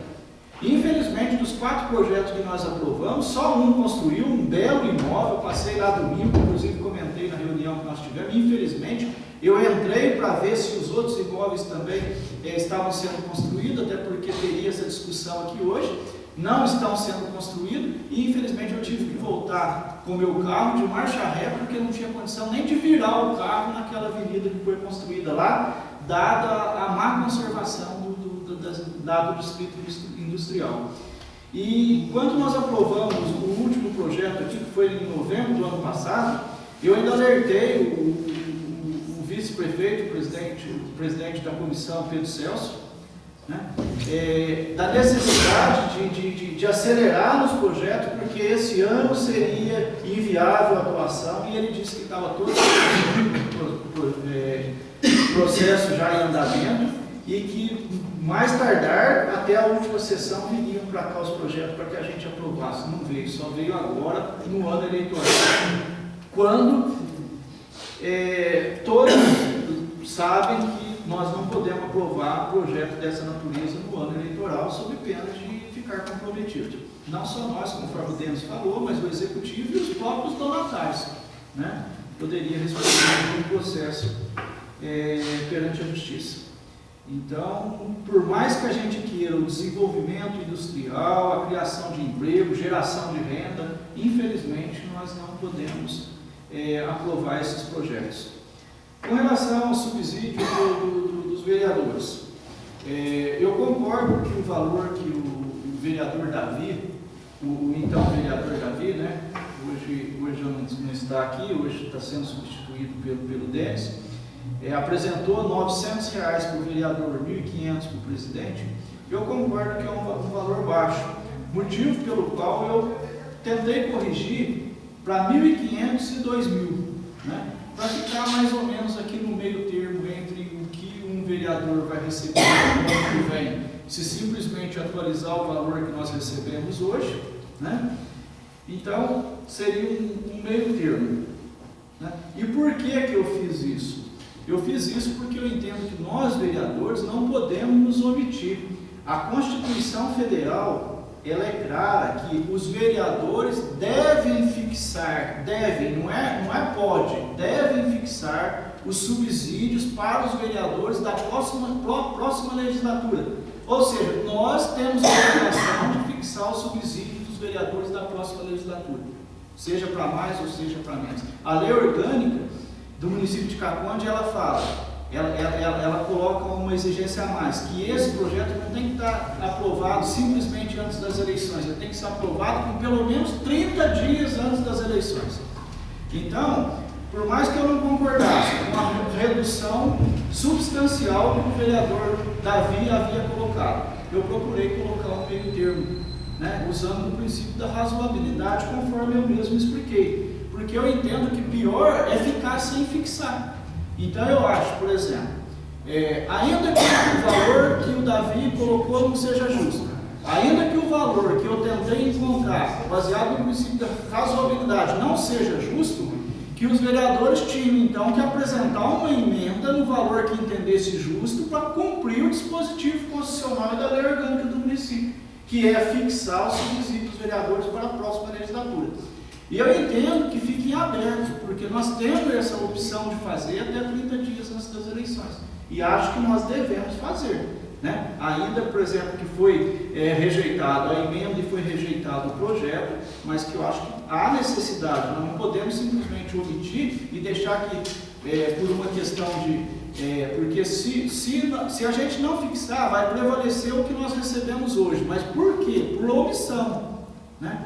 Infelizmente, dos 4 projetos que nós aprovamos, só um construiu um belo imóvel. Passei lá domingo, inclusive comentei na reunião que nós tivemos. Infelizmente, eu entrei para ver se os outros imóveis também estavam sendo construídos, até porque teria essa discussão aqui hoje. Não estão sendo construídos e, infelizmente, eu tive que voltar com o meu carro de marcha ré, porque não tinha condição nem de virar o carro naquela avenida que foi construída lá, dada a má conservação do Distrito Industrial. E quando nós aprovamos o último projeto aqui, que foi em novembro do ano passado, eu ainda alertei o vice-prefeito, o presidente da comissão, Pedro Celso, né, da necessidade de acelerar nos projetos, porque esse ano seria inviável a atuação, e ele disse que estava todo o processo já em andamento, e que mais tardar, até a última sessão, viriam para cá os projetos para que a gente aprovasse. Não veio, só veio agora no ano eleitoral, quando todos sabem que nós não podemos aprovar projeto dessa natureza no ano eleitoral, sob pena de ficar comprometido. Não só nós, conforme o Denis falou, mas o Executivo e os próprios donatários, né, poderia responder pelo processo perante a Justiça. Então, por mais que a gente queira o desenvolvimento industrial, a criação de emprego, geração de renda, infelizmente nós não podemos aprovar esses projetos. Com relação ao subsídio dos vereadores, eu concordo que o valor que o vereador Davi, o então vereador Davi, né, hoje já não está aqui, hoje está sendo substituído pelo Denis, apresentou R$ 900 para o vereador, R$ 1.500 para o presidente. Eu concordo que é um valor baixo, motivo pelo qual eu tentei corrigir para 1.500 e 2.000, né, para ficar mais ou menos aqui no meio termo entre o que um vereador vai receber no ano que vem, se simplesmente atualizar o valor que nós recebemos hoje, né? Então seria um meio termo, né? E por que eu fiz isso? Eu fiz isso porque eu entendo que nós, vereadores, não podemos nos omitir. A Constituição Federal, ela é clara que os vereadores devem fixar, não é pode, devem fixar os subsídios para os vereadores da próxima legislatura. Ou seja, nós temos a obrigação de fixar os subsídios dos vereadores da próxima legislatura, seja para mais ou seja para menos. A lei orgânica do município de Caconde, ela fala, ela coloca uma exigência a mais, que esse projeto não tem que estar aprovado simplesmente antes das eleições, ele tem que ser aprovado com pelo menos 30 dias antes das eleições. Então, por mais que eu não concordasse com a redução substancial que o vereador Davi havia colocado, eu procurei colocar um meio termo, né, usando o princípio da razoabilidade, conforme eu mesmo expliquei, porque eu entendo que pior é ficar sem fixar. Então eu acho, por exemplo, ainda que o valor que o Davi colocou não seja justo, ainda que o valor que eu tentei encontrar, baseado no princípio da razoabilidade, não seja justo, que os vereadores tinham então que apresentar uma emenda no valor que entendesse justo para cumprir o dispositivo constitucional e da lei orgânica do município, que é fixar os subsídios dos vereadores para a próxima legislatura. E eu entendo que fique em aberto, porque nós temos essa opção de fazer até 30 dias antes das eleições. E acho que nós devemos fazer. Né? Ainda, por exemplo, que foi rejeitado a emenda e foi rejeitado o projeto, mas que eu acho que há necessidade, nós não podemos simplesmente omitir e deixar que, por uma questão de... porque se a gente não fixar, vai prevalecer o que nós recebemos hoje. Mas por quê? Por omissão. Né?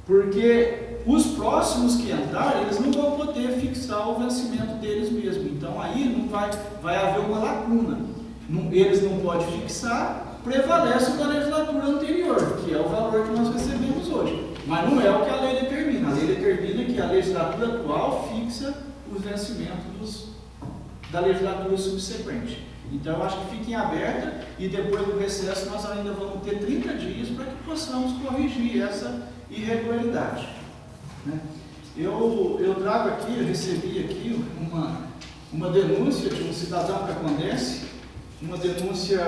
Porque os próximos que entrarem, eles não vão poder fixar o vencimento deles mesmo. Então aí não vai haver uma lacuna. Eles não podem fixar, prevalece o da legislatura anterior, que é o valor que nós recebemos hoje. Mas não é o que a lei determina. A lei determina que a legislatura atual fixa os vencimentos da legislatura subsequente. Então eu acho que fique em aberta e depois do recesso nós ainda vamos ter 30 dias para que possamos corrigir essa irregularidade. Né? Eu trago aqui, eu recebi aqui uma denúncia de um cidadão cacondense, uma denúncia,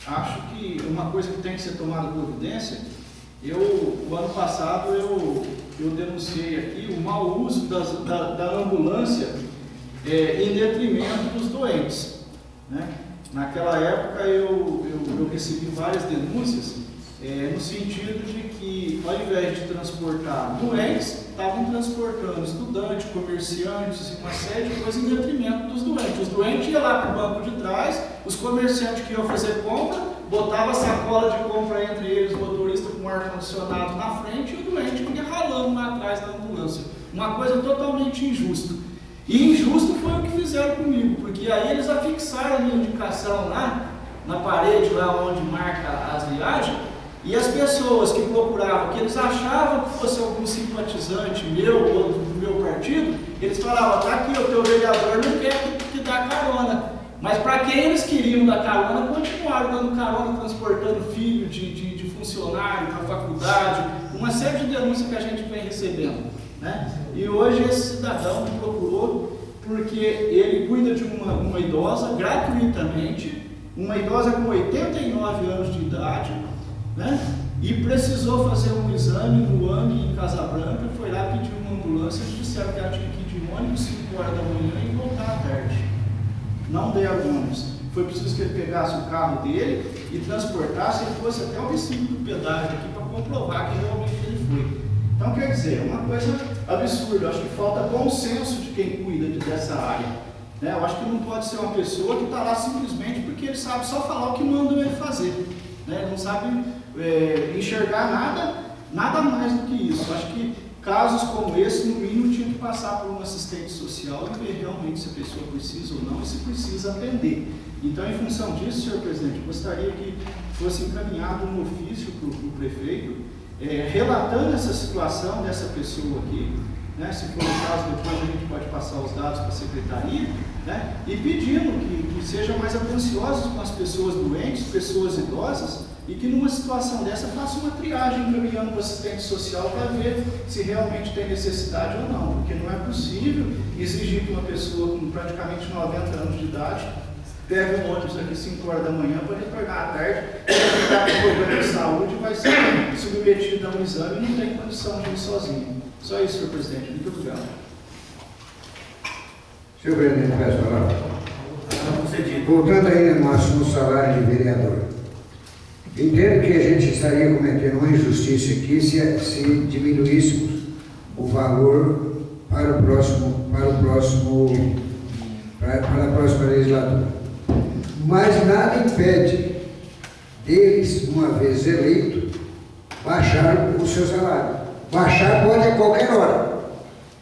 acho que uma coisa que tem que ser tomada providência. O ano passado eu denunciei aqui o mau uso da ambulância em detrimento dos doentes. Né? Naquela época eu recebi várias denúncias no sentido de que, ao invés de transportar doentes, estavam transportando estudantes, comerciantes e uma série de coisas em detrimento dos doentes. Os doentes iam lá para o banco de trás, os comerciantes que iam fazer compra, botavam a sacola de compra entre eles, o motorista com o ar-condicionado na frente e o doente ia ralando lá atrás da ambulância. Uma coisa totalmente injusta. E injusto foi o que fizeram comigo, porque aí eles afixaram a minha indicação lá, na parede, lá onde marca as viagens, e as pessoas que procuravam, que eles achavam que fosse algum simpatizante meu ou do meu partido, eles falavam, tá aqui, o teu vereador não quer que dá carona. Mas para quem eles queriam dar carona, continuaram dando carona, transportando filho de funcionário para a faculdade, uma série de denúncias que a gente vem recebendo. Né? E hoje esse cidadão me procurou porque ele cuida de uma idosa gratuitamente, uma idosa com 89 anos de idade, né? E precisou fazer um exame no AME em Casa Branca, foi lá pedir uma ambulância, eles disseram que ela tinha que ir de ônibus 5 horas da manhã e voltar à tarde. Não deram ônibus. Foi preciso que ele pegasse o carro dele e transportasse e fosse até o recinto do pedágio aqui para comprovar que realmente ele foi. Então, quer dizer, é uma coisa absurda. Eu acho que falta bom senso de quem cuida dessa área. Né? Eu acho que não pode ser uma pessoa que está lá simplesmente porque ele sabe só falar o que mandam ele fazer. Né? Ele não sabe enxergar nada mais do que isso. Eu acho que casos como esse, no mínimo, tinha que passar por um assistente social e ver realmente se a pessoa precisa ou não e se precisa atender. Então, em função disso, senhor presidente, eu gostaria que fosse encaminhado um ofício para o prefeito, relatando essa situação dessa pessoa aqui, né? Se for o caso, depois a gente pode passar os dados para a secretaria, né? E pedindo que sejam mais atenciosos com as pessoas doentes, pessoas idosas, e que numa situação dessa faça uma triagem encaminhando para o assistente social para ver se realmente tem necessidade ou não, porque não é possível exigir que uma pessoa com praticamente 90 anos de idade pega um ônibus aqui 5 horas da manhã para retornar à tarde, quem está com problema de saúde vai ser submetido a um exame e não tem condição de ir sozinho. Só isso, senhor presidente. Muito obrigado.
Senhor presidente, peço a palavra.
Concedido.
Voltando ainda no assunto salário de vereador. Entendo que a gente estaria cometendo uma injustiça aqui se diminuíssemos o valor para a próxima legislatura. Mas nada impede deles, uma vez eleito, baixar o seu salário. Baixar pode a qualquer hora,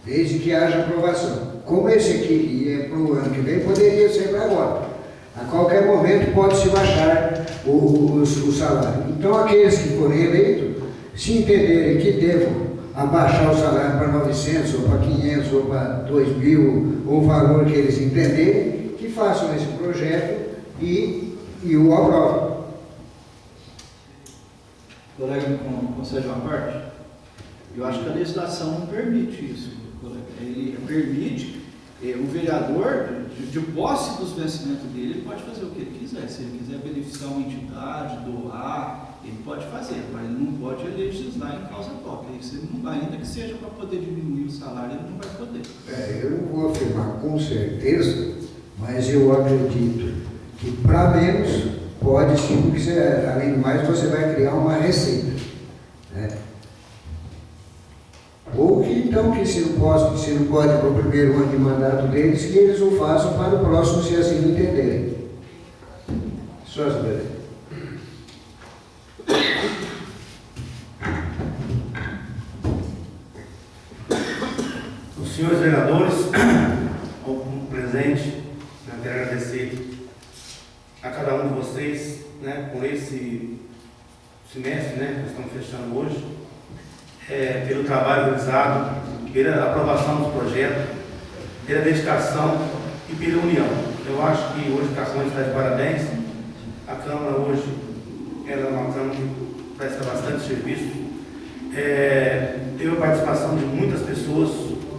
desde que haja aprovação. Como esse aqui é para o ano que vem, poderia ser para agora. A qualquer momento pode-se baixar o salário. Então, aqueles que forem eleitos, se entenderem que devam abaixar o salário para 900, ou para 500, ou para 2.000, ou o valor que eles entenderem, que façam esse projeto e o aprovem.
Colega, me concede uma parte? Eu acho que a legislação não permite isso, colega. Ele permite o vereador, de posse dos vencimentos dele, ele pode fazer o que ele quiser. Se ele quiser beneficiar uma entidade, doar, ele pode fazer, mas ele não pode legislar em causa própria. Isso ele não vai, ainda que seja para poder diminuir o salário, ele não vai poder.
Eu não vou afirmar com certeza, mas eu acredito que para menos pode sim, porque você, além do mais você vai criar uma receita, né? Ou que então que se não pode para o primeiro ano de mandato deles, que eles o façam para o próximo, se assim entenderem. Só essa verdade.
Os senhores vereadores, como presente, eu quero agradecer a cada um de vocês, né, por esse semestre, né, que nós estamos fechando hoje, pelo trabalho realizado, pela aprovação dos projetos, pela dedicação e pela união. Eu acho que hoje a Câmara está de parabéns. A Câmara hoje ela é uma Câmara que presta bastante serviço. Teve a participação de muitas pessoas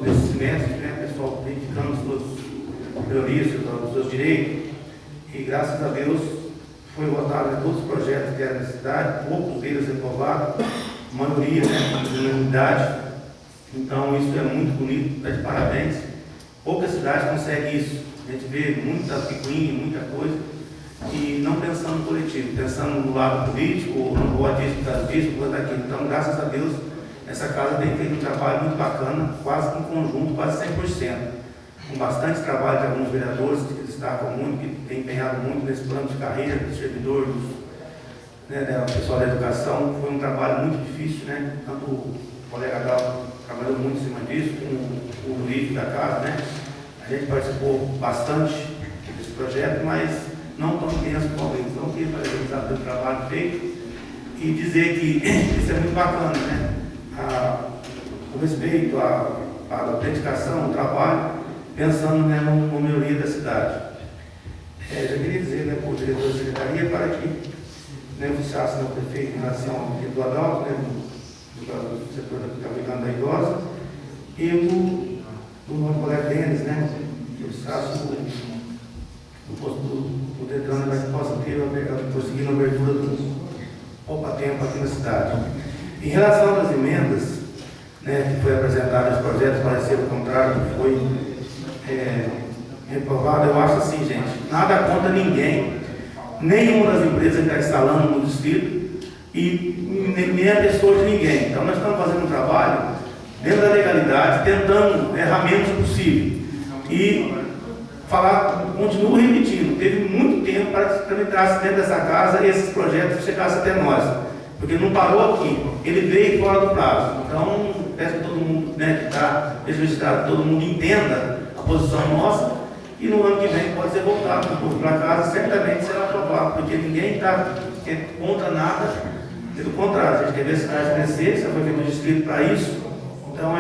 nesse semestre, né? Pessoal reivindicando as suas melhorias, os seus direitos, e graças a Deus foi votado em todos os projetos que eram na cidade, poucos deles reprovados, a maioria, né, de unanimidade. Então isso é muito bonito, está de parabéns. Poucas cidades conseguem isso. A gente vê muita picuinha, muita coisa, e não pensando no coletivo, pensando no lado político, ou não gosto disso, por causa disso, por causa daquilo. Então, graças a Deus, essa casa tem feito um trabalho muito bacana, quase que em conjunto, quase 100%. Com bastante trabalho de alguns vereadores que destacam muito, que têm empenhado muito nesse plano de carreira, dos servidores, né, do pessoal da educação. Foi um trabalho muito difícil, né? Tanto o colega Gal trabalhou muito em cima disso, com o jurídico da casa, né? A gente participou bastante desse projeto, mas não tão intenso como eles. Então, queria parabenizar pelo trabalho feito e dizer que isso é muito bacana, né? O respeito, a dedicação, o trabalho, pensando, né, na melhoria da cidade. Já queria dizer, né, para o diretor da secretaria, para que negociasse o prefeito em relação do Adalto, né, do setor da cuidando da idosa, e o nosso colega Denis, né, que o Sasso do Detran, para que possa conseguir a abertura do poupa-tempo aqui na cidade. Em relação às emendas, né, que foi apresentado, os projetos pareceram o contrário, que foi reprovado. Eu acho assim, gente, nada contra ninguém, nenhuma das empresas que está instalando no distrito e nem a pessoa de ninguém. Então nós estamos fazendo um trabalho dentro da legalidade, tentando errar menos possível. E continuo repetindo, teve muito tempo para que entrasse dentro dessa casa e esses projetos chegassem até nós, porque não parou aqui, ele veio fora do prazo. Então, peço que todo mundo, né, que está registrado, todo mundo entenda a posição nossa, e no ano que vem pode ser voltado para casa, certamente será aprovado, porque ninguém está contra nada, pelo contrário, a gente quer ver a cidade crescer, já foi feito um distrito para isso. Então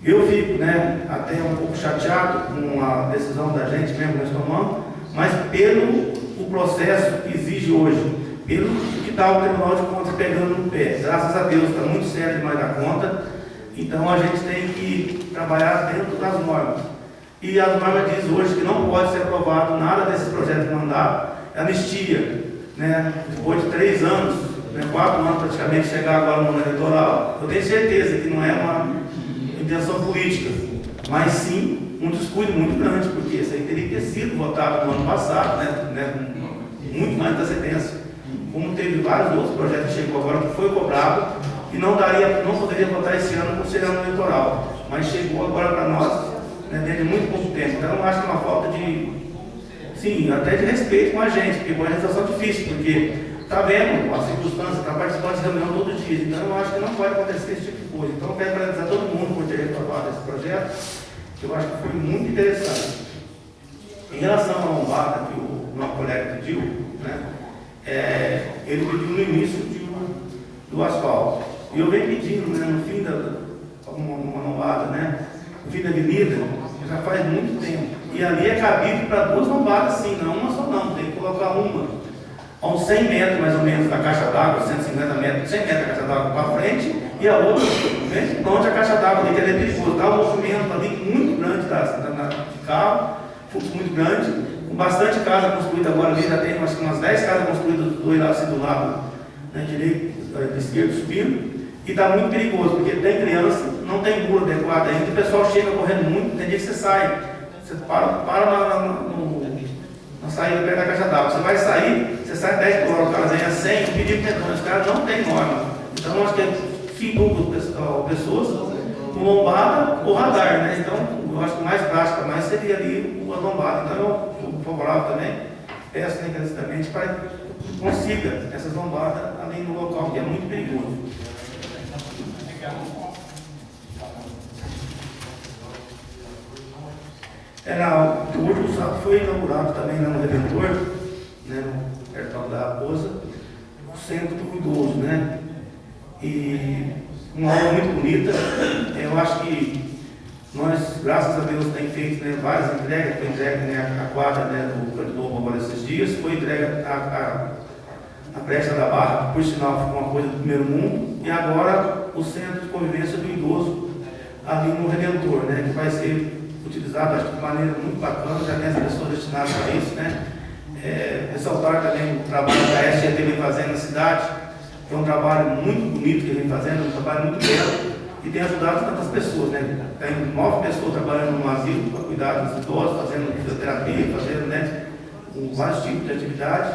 eu fico, né, até um pouco chateado com a decisão da gente mesmo que nós tomamos, mas pelo o processo que exige hoje, pelo que está o Tribunal de Contas pegando no pé. Graças a Deus está muito sério demais da conta, então a gente tem que trabalhar dentro das normas. E a norma diz hoje que não pode ser aprovado nada desses projetos de mandato, anistia, né? Depois de 3 anos, né, 4 anos praticamente, chegar agora no ano eleitoral, eu tenho certeza que não é uma intenção política, mas sim um descuido muito grande, porque isso aí teria que ter sido votado no ano passado, né, muito mais antecedência, como teve vários outros projetos que chegou agora que foi cobrado e não poderia votar esse ano por ser ano eleitoral, mas chegou agora para nós, né, dentro de muito pouco tempo. Então eu acho que é uma falta de, sim, até de respeito com a gente, porque é uma situação difícil, porque está vendo a circunstância, está participando de reunião todos os dias, então eu acho que não pode acontecer esse tipo de coisa. Então eu quero parabenizar todo mundo por ter aprovado esse projeto, que eu acho que foi muito interessante. Em relação à lombada que o nosso colega pediu, né, ele pediu no início do asfalto. E eu venho pedindo, né, no fim uma lombada, né, no fim da avenida, já faz muito tempo. E ali é cabível para 2 lombadas, sim, não uma só não, tem que colocar uma a uns 100 metros mais ou menos da caixa d'água, 150 metros, 100 metros da caixa d'água para frente, e a outra, bem longe a caixa d'água ali, que é perigoso. Dá um movimento ali muito grande de carro, fluxo muito grande, com bastante casa construída agora ali, já tem acho que umas 10 casas construídas do lado, né, direito, esquerdo, subindo, e está muito perigoso, porque tem criança, não tem muro adequado ainda, o pessoal chega correndo muito, tem dia que você sai, você para na saída perto da caixa d'água, você vai sair, você sai 10 por hora, o cara ganha 100, pedir perdão, os caras não tem norma. Então eu acho que se educa pessoas com lombada ou radar, né? Então eu acho que mais prática, mais seria ali a lombada. Então eu sou favorável também, peço encarecidamente para que consiga essas lombadas ali no local que é muito perigoso. O último sábado foi inaugurado também lá no Redentor, né, no Pertão da Raposa, o centro do idoso, né? E uma obra muito bonita. Eu acho que nós, graças a Deus, temos feito, né, várias entregas. Foi entregue, né, a quadra, né, do Canto Novo agora esses dias, foi entregue a Presta da Barra, que por sinal ficou uma coisa do primeiro mundo, e agora o centro de convivência do idoso ali no Redentor, né, que vai ser utilizado, acho que de maneira muito bacana, já tem as pessoas destinadas a isso, né? Ressaltar também o trabalho que a SGT vem fazendo na cidade, que é um trabalho muito bonito que ele vem fazendo, um trabalho muito belo, e tem ajudado tantas pessoas, né? Tem 9 pessoas trabalhando no asilo para cuidar dos idosos, fazendo fisioterapia, fazendo, né, vários tipos de atividade,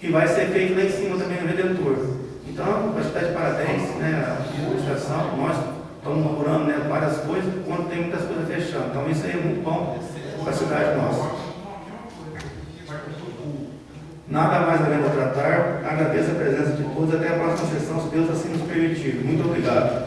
e vai ser feito lá em cima também no Redentor. Então, acho que está de parabéns, né, a administração, nós estamos inaugurando, né, várias coisas, quando tem muitas coisas fechando. Então isso aí é muito bom para a cidade nossa. Nada mais havendo a tratar, agradeço a presença de todos, até a próxima sessão, se Deus assim nos permitir. Muito obrigado.